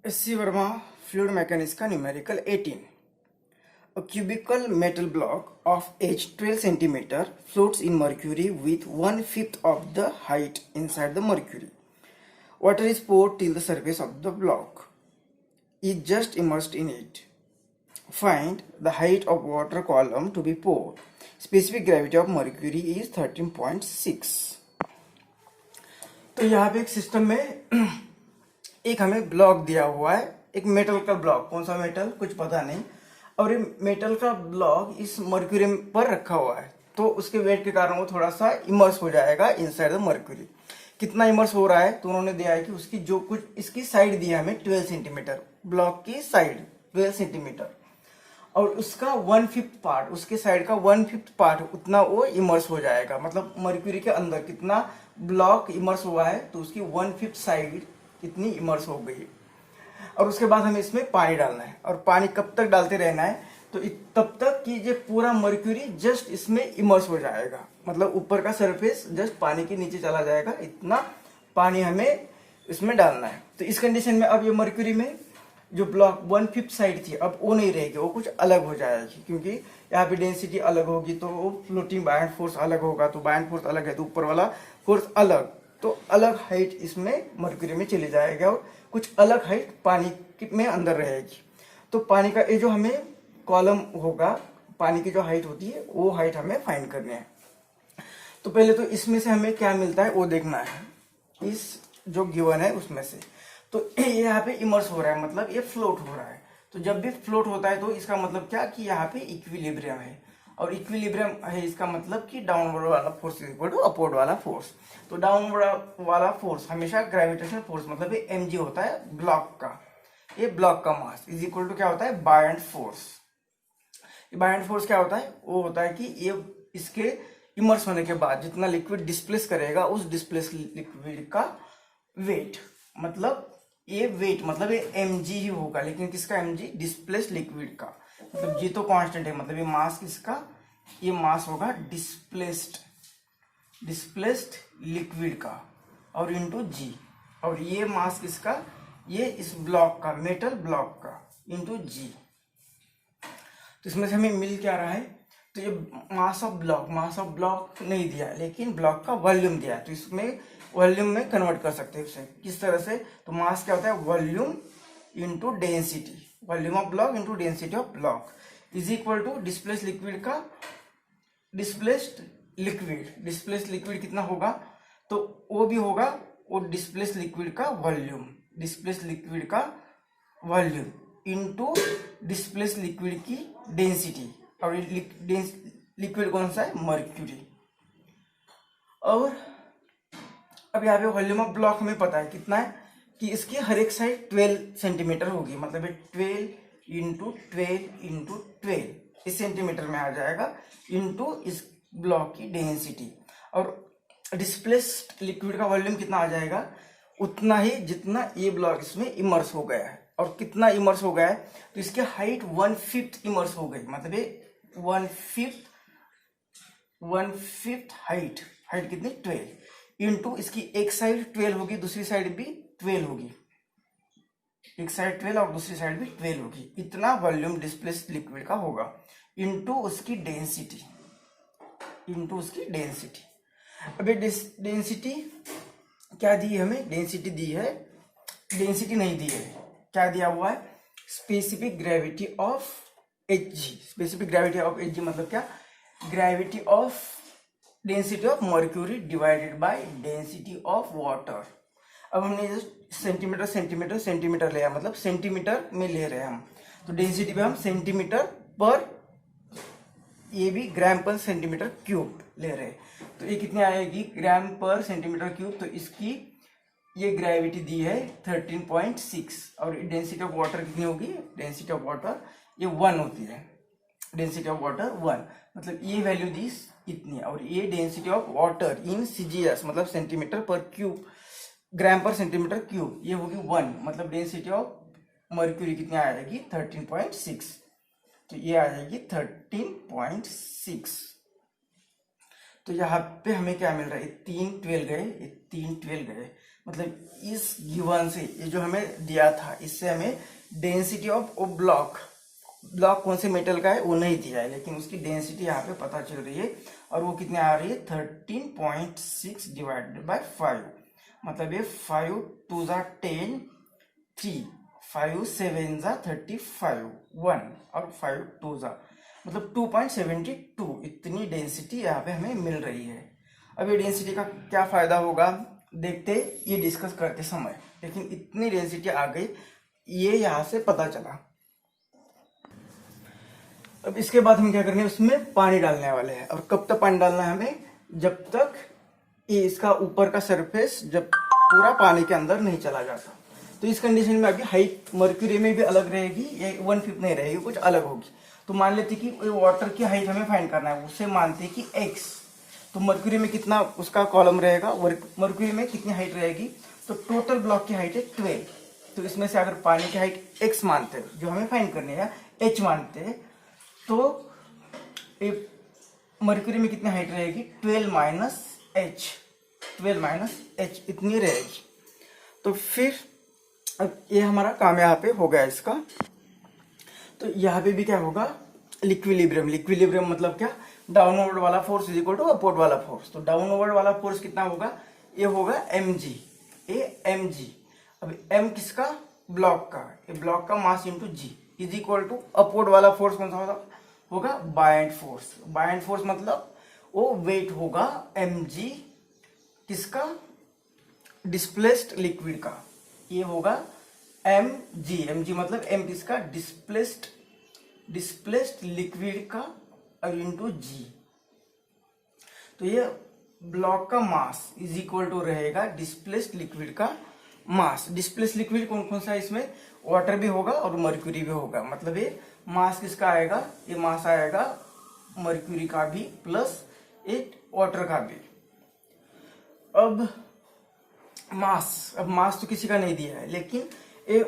SC Verma fluid mechanics का numerical 18. A cubical metal block of edge 12 centimeter floats in mercury with 1/5 of the height inside the mercury. Water is poured till the surface of the block is just immersed in it. Find the height of water column to be poured. Specific gravity of mercury is 13.6. तो यहाँ पे एक system में एक हमें block दिया हुआ है, एक मेटल का ब्लॉक, कौन सा मेटल कुछ पता नहीं, और ये मेटल का ब्लॉक इस मर्क्यूरी पर रखा हुआ है, तो उसके वेट के कारण वो थोड़ा सा इमर्स हो जाएगा इनसाइड द मर्क्यूरी। कितना इमर्स हो रहा है तो उन्होंने दिया है कि उसकी जो कुछ इसकी साइड दिया हमें 12 सेंटीमीटर, ब्लॉक की साइड 12 सेंटीमीटर, और उसका 1/5 पार्ट, उसके साइड का 1/5 पार्ट उतना वो इमर्स हो जाएगा। मतलब मर्क्यूरी के अंदर कितना ब्लॉक इमर्स हुआ है तो उसकी 1/5 साइड कितनी इमर्स हो गई। और उसके बाद हमें इसमें पानी डालना है, और पानी कब तक डालते रहना है तो तब तक कि ये पूरा मर्क्यूरी जस्ट इसमें इमर्स हो जाएगा, मतलब ऊपर का सरफेस जस्ट पानी के नीचे चला जाएगा, इतना पानी हमें इसमें डालना है। तो इस कंडीशन में अब ये मर्क्यूरी में जो ब्लॉक 1/5 साइड थी अब वो नहीं रहेगी, वो कुछ अलग हो जाएगी, क्योंकि यहाँ पे डेंसिटी अलग होगी तो फ्लोटिंग बायंट फोर्स अलग होगा, तो बायंट फोर्स अलग है तो ऊपर वाला फोर्स अलग, तो अलग हाइट इसमें मर्क्यूरी में चली जाएगा और कुछ अलग हाइट पानी में अंदर रहेगी। तो पानी का ये जो हमें कॉलम होगा, पानी की जो हाइट होती है वो हाइट हमें फाइंड करनी है। तो पहले तो इसमें से हमें क्या मिलता है वो देखना है, इस जो गिवन है उसमें से। तो ये यहाँ पे इमर्स हो रहा है, मतलब ये फ्लोट हो रहा है। तो जब भी फ्लोट होता है तो इसका मतलब क्या कि यहाँ पे इक्विलिब्रियम है, और इक्विलिब्रियम है इसका मतलब कि डाउनवर्ड वाला force is equal to upward वाला फोर्स। तो डाउनवर्ड वाला फोर्स हमेशा ग्रेविटेशनल फोर्स, मतलब ये mg होता है ब्लॉक का, ये ब्लॉक का मास इज इक्वल टू क्या होता है बायंट फोर्स। बायंट फोर्स क्या होता है, वो होता है कि ये इसके इमर्स होने के बाद जितना लिक्विड डिस्प्लेस करेगा उस डिस्प्लेस लिक्विड का वेट, मतलब ये वेट मतलब ये mg ही होगा, लेकिन किसका mg डिस्प्लेस लिक्विड का, मतलब जी तो कांस्टेंट है, मतलब ये मास किसका, ये मास होगा डिस्प्लेस्ड लिक्विड का और इनटू जी, और ये मास किसका, ये इस ब्लॉक का, मेटल ब्लॉक का इनटू जी। तो इसमें से हमें मिल क्या रहा है, तो ये मास ऑफ ब्लॉक नहीं दिया लेकिन ब्लॉक का वॉल्यूम दिया है, तो इसमें वॉल्यूम में कन्वर्ट कर सकते हैं उसे किस तरह से। तो मास क्या होता है volume into density, volume of block into density of block is equal to displace liquid का डिस्प्लेस्ड लिक्विड कितना होगा, तो वो भी होगा वो डिस्प्लेस लिक्विड का वॉल्यूम इंटू डिस्प्लेस लिक्विड की डेंसिटी, और लिक्विड कौन सा है मर्क्यूरी। और अब यहाँ पे वॉल्यूम ऑफ ब्लॉक हमें पता है कितना है कि इसकी हर एक साइड 12 सेंटीमीटर होगी, मतलब ये 12 इंटू 12 इस सेंटीमीटर में आ जाएगा, इंटू इस ब्लॉक की डेंसिटी, और डिस्प्लेस्ड लिक्विड का वॉल्यूम कितना आ जाएगा उतना ही जितना ये ब्लॉक इसमें इमर्स हो गया है। और कितना इमर्स हो गया है तो इसकी हाइट 1/5 इमर्स हो गई, मतलब ये 1/5 हाइट कितनी 12 इंटू इसकी एक साइड 12 होगी, दूसरी साइड भी 12 होगी, एक साइड 12 और दूसरी साइड भी 12 होगी, इतना वॉल्यूम डिस्प्लेस्ड लिक्विड का होगा इंटू उसकी डेंसिटी। अब ये डेंसिटी क्या दी है हमें, डेंसिटी दी है, डेंसिटी नहीं दी है, क्या दिया हुआ है specific gravity of Hg। Specific gravity of Hg मतलब क्या, gravity of density of mercury divided by density of water. अब हमने सेंटीमीटर लिया, मतलब सेंटीमीटर में ले रहे हैं हम, तो डेंसिटी पे हम सेंटीमीटर पर, ये भी ग्राम पर सेंटीमीटर क्यूब ले रहे हैं, तो ये कितनी आएगी ग्राम पर सेंटीमीटर क्यूब। तो इसकी ये ग्रेविटी दी है 13.6, और डेंसिटी ऑफ वाटर कितनी होगी, डेंसिटी ऑफ वाटर ये 1 होती है, डेंसिटी ऑफ वाटर 1, मतलब ये वैल्यू दी इतनी है, और ये density of water in CGS मतलब सेंटीमीटर पर क्यूब, ग्राम पर सेंटीमीटर क्यूब, ये होगी 1, मतलब डेंसिटी ऑफ मर्क्यूरी कितनी आ जाएगी 13.6, तो ये आ जाएगी 13.6। तो यहाँ पे हमें क्या मिल रहा है, 3 12 गए, मतलब इस गिवन से, ये जो हमें दिया था, इससे हमें डेंसिटी ऑफ ब्लॉक कौन से मेटल का है वो नहीं दिया है, लेकिन उसकी डेंसिटी यहाँ पे पता चल रही है, और वो कितने आ रही है 13.6 डिवाइडेड बाय 5। मतलब ये 5 2 ज़ा 10, 3, 5 7 ज़ा 35, 1 और 5 2 ज़ा मतलब 2.72 इतनी डेंसिटी यहाँ पे हमें मिल रही है। अब ये डेंसिटी का क्या फायदा होगा देखते ये डिस्कस करते समय, लेकिन इतनी डेंसिटी आ गई ये यहाँ से पता चला। अब इसके बाद हम क्या करेंगे, उसमें पानी डालने वाले हैं। और कब तक पानी डालना है हमें, जब तक ये इसका ऊपर का सरफेस जब पूरा पानी के अंदर नहीं चला जाता। तो इस कंडीशन में अभी हाइट मर्क्यूरी में भी अलग रहेगी, ये 1/5 नहीं रहेगी, कुछ अलग होगी। तो मान लेते कि वाटर की हाइट हमें फाइंड करना है, उससे मानते कि x, तो मर्क्यूरी में कितना उसका कॉलम रहेगा, मर्क्यूरी में कितनी हाइट रहेगी, तो टोटल ब्लॉक की हाइट है 12। तो इसमें से अगर पानी की हाइट x मानते हैं, जो हमें फाइंड करनी है, h मानते हैं, तो मर्क्यूरी में कितनी हाइट रहेगी 12 माइनस h इतनी रहेगी। तो फिर अब ये हमारा काम यहाँ पे हो गया इसका। तो यहाँ पे भी क्या होगा, लिक्विलिब्रियम मतलब क्या, डाउनवर्ड वाला force is equal to upward वाला फोर्स। तो डाउनवर्ड वाला फोर्स कितना होगा, ये होगा mg, ये mg। अब m किसका, ब्लॉक का, ये ब्लॉक का mass into g is equal to upward वाला फोर्स कौन सा होगा, बायएंड फोर्स मतलब वो वेट होगा mg किसका, डिस्प्लेस्ड लिक्विड का, ये होगा mg मतलब m किसका, डिस्प्लेस्ड लिक्विड का और इंटू g। तो ये ब्लॉक का मास इज इक्वल टू रहेगा डिस्प्लेस्ड लिक्विड का मास। डिस्प्लेस्ड लिक्विड कौन कौन सा है, इसमें वाटर भी होगा और मर्क्यूरी भी होगा। मतलब ये मास किसका आएगा, ये मास आएगा मर्क्यूरी का भी प्लस एक वाटर का भी। अब मास तो किसी का नहीं दिया है, लेकिन ये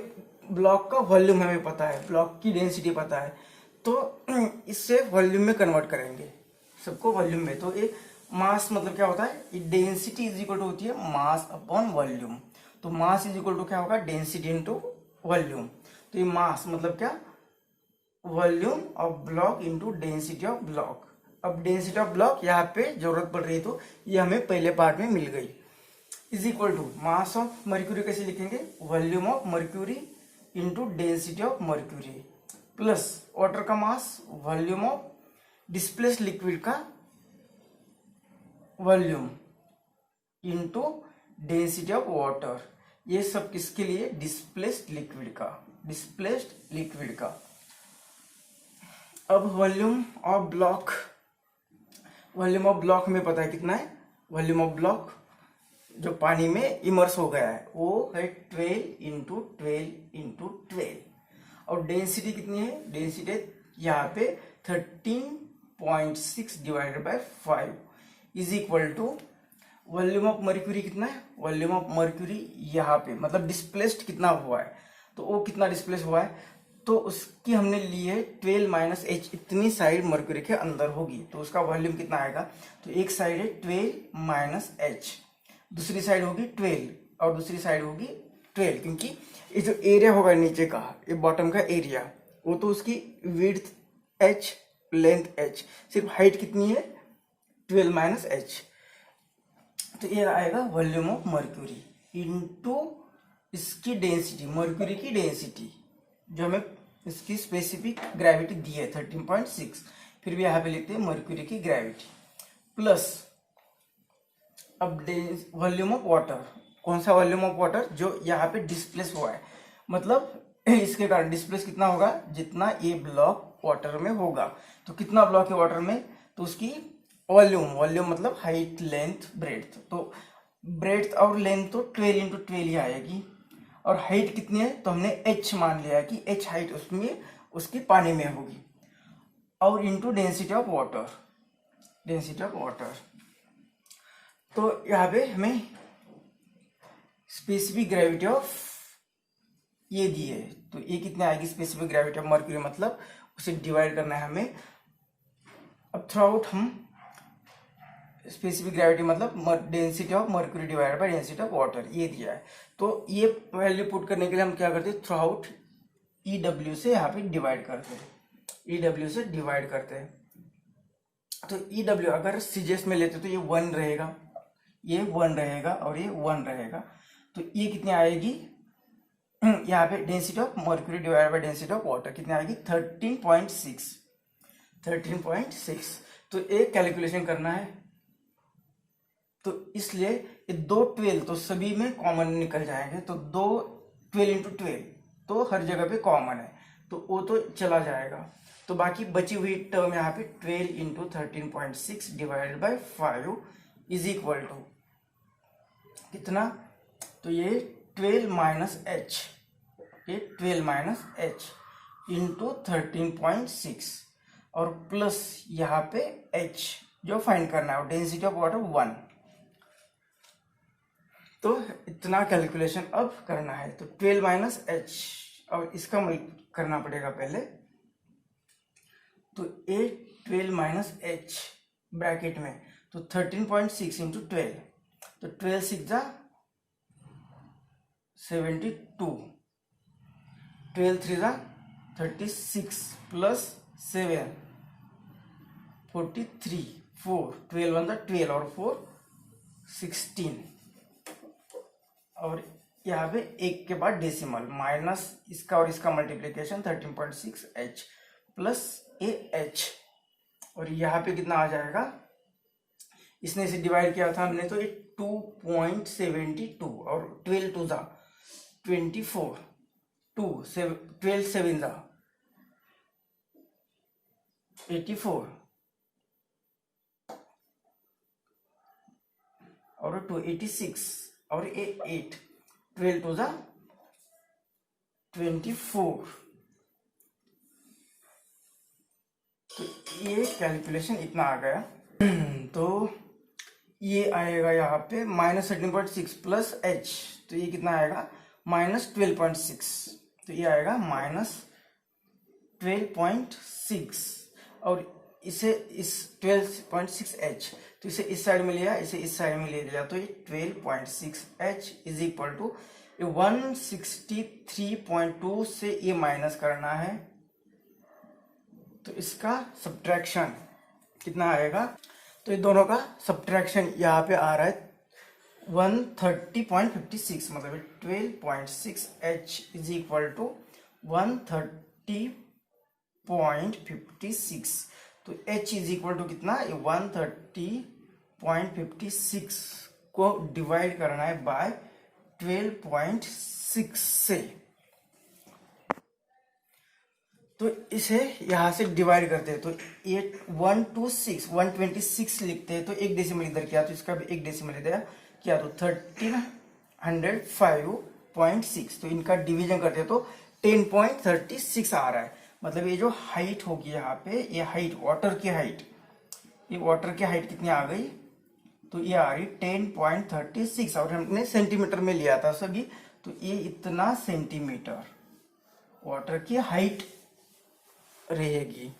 ब्लॉक का वॉल्यूम हमें पता है, ब्लॉक की डेंसिटी पता है, तो इससे वॉल्यूम में कन्वर्ट करेंगे सबको वॉल्यूम में। तो ये मास मतलब क्या होता है, ये डेंसिटी इज इक्वल टू होती है मास अपॉन वॉल्यूम। तो मास इज इक्वल टू क्या होगा, डेंसिटी इनटू वॉल्यूम। तो ये मास मतलब क्या, volume of block into density of block. अब डेंसिटी ऑफ ब्लॉक यहाँ पे जरूरत पड़ रही है, तो ये हमें पहले पार्ट में मिल गई। Is equal to mass of mercury कैसे लिखेंगे, volume of mercury into density of mercury plus water का mass, volume of displaced liquid का volume into density of water. ये सब किसके लिए, डिस्प्लेस्ड लिक्विड का। अब वॉल्यूम ऑफ ब्लॉक हमें पता है कितना है, वॉल्यूम ऑफ ब्लॉक जो पानी में इमर्स हो गया है वो है 12 इंटू 12 और डेंसिटी कितनी है, डेंसिटी यहाँ पे 13.6 divided by 5 is equal to volume of mercury कितना है, वॉल्यूम ऑफ मर्क्यूरी यहाँ पे मतलब डिस्प्लेस्ड कितना हुआ है, तो वो कितना डिस्प्लेस हुआ है, तो उसकी हमने ली है 12 माइनस h, इतनी साइड मर्क्यूरी के अंदर होगी, तो उसका वॉल्यूम कितना आएगा, तो एक साइड है 12 माइनस h, दूसरी साइड होगी 12 और दूसरी साइड होगी 12, क्योंकि ये जो एरिया होगा नीचे का, ये बॉटम का एरिया, वो तो उसकी विड्थ h, लेंथ h, सिर्फ हाइट कितनी है 12 माइनस h। तो ये आएगा वॉल्यूम ऑफ मर्क्यूरी इनटू इसकी डेंसिटी, मर्क्यूरी की डेंसिटी जो हमें इसकी स्पेसिफिक ग्रेविटी दी है 13.6, फिर भी यहाँ पे लिखते हैं मर्क्यूरी की ग्रेविटी प्लस अब वॉल्यूम ऑफ वाटर, कौन सा वॉल्यूम ऑफ वाटर, जो यहाँ पे डिस्प्लेस हुआ है, मतलब इसके कारण डिस्प्लेस कितना होगा, जितना ये ब्लॉक वाटर में होगा। तो कितना ब्लॉक है वाटर में, तो उसकी वॉल्यूम मतलब हाइट, लेंथ, ब्रेड्थ, तो ब्रेड्थ और लेंथ तो 12 इंटू 12 ही आएगी, और हाइट कितनी है, तो हमने h मान लिया कि h हाइट उसमें उसकी पानी में होगी, और इंटू डेंसिटी ऑफ वाटर। तो यहाँ पे हमें स्पेसिफिक ग्रेविटी ऑफ ये दी है, तो ये कितने आएगी स्पेसिफिक ग्रेविटी ऑफ मर्क्यूरी, मतलब उसे डिवाइड करना है हमें। अब थ्रू आउट हम स्पेसिफिक ग्रेविटी मतलब density of mercury divided by density of water, ये दिया है। तो ये वैल्यू पुट करने के लिए हम क्या करते हैं, थ्रू आउट EW से यहाँ पे डिवाइड करते हैं, EW से डिवाइड करते हैं। तो EW अगर सीजीएस में लेते तो ये 1 रहेगा, ये 1 रहेगा और ये 1 रहेगा। तो ये कितनी आएगी यहाँ पे, density of mercury divided by density of water कितनी आएगी 13.6। तो एक कैलकुलेशन करना है, तो इसलिए ये 2 12 तो सभी में कॉमन निकल जाएंगे। तो 2 12 इंटू 12 तो हर जगह पे कॉमन है, तो वो तो चला जाएगा। तो बाकी बची हुई टर्म यहाँ पे 12 into 13.6 divided by 5 is equal to कितना, तो ये 12 माइनस एच, ये 12 माइनस एच इंटू 13.6 और प्लस यहाँ पे एच जो फाइंड करना है, डेंसिटी ऑफ वाटर 1। तो इतना कैलकुलेशन अब करना है। तो 12 माइनस एच और इसका करना पड़ेगा पहले। तो ए 12 माइनस एच ब्रैकेट में, तो 13.6 इंटू 12, तो 12 6 जा 72, 12 3 जा 36 प्लस 7 43, 4 12 1 जा 12 और 4 16 और यहाँ पे एक के बाद डेसिमल माइनस इसका और इसका multiplication 13.6 H plus A H और यहाँ पे कितना आ जाएगा, इसने इसे डिवाइड किया था हमने तो ये 2.72 और 12 2 जा 24, 12 7 जा 84 और 2 86 और ये 8, 12 2 जा 24। तो ये कैलकुलेशन इतना आ गया। तो ये आएगा यहाँ पे माइनस 13.6 प्लस एच, तो ये कितना आएगा माइनस 12.6, तो ये आएगा माइनस 12.6 और इसे इस 12.6 एच, तो इसे इस साइड में लिया, इसे इस साइड में ले लिया, तो ये 12.6 एच इज इक्वल टू 163.2 से ये माइनस करना है। तो इसका सब्ट्रैक्शन कितना आएगा, तो ये दोनों का सब्ट्रैक्शन यहाँ पे आ रहा है 130.56, मतलब 12.6 एच इज इक्वल टू 130.56। तो h इज इक्वल टू कितना, 130.56 को डिवाइड करना है बाय 12.6 से। तो इसे यहां से डिवाइड करते हैं, तो 126 लिखते हैं, तो एक डेसिमल इधर किया तो इसका भी एक डेसिमल इधर किया, तो 1305.6। तो इनका डिवीजन करते हैं तो 10.36 आ रहा है। मतलब ये जो हाइट होगी यहाँ पे, ये हाइट वाटर की हाइट, ये वाटर की हाइट कितनी आ गई, तो ये आ रही 10.36 और हमने सेंटीमीटर में लिया था सभी, तो ये इतना सेंटीमीटर वाटर की हाइट रहेगी।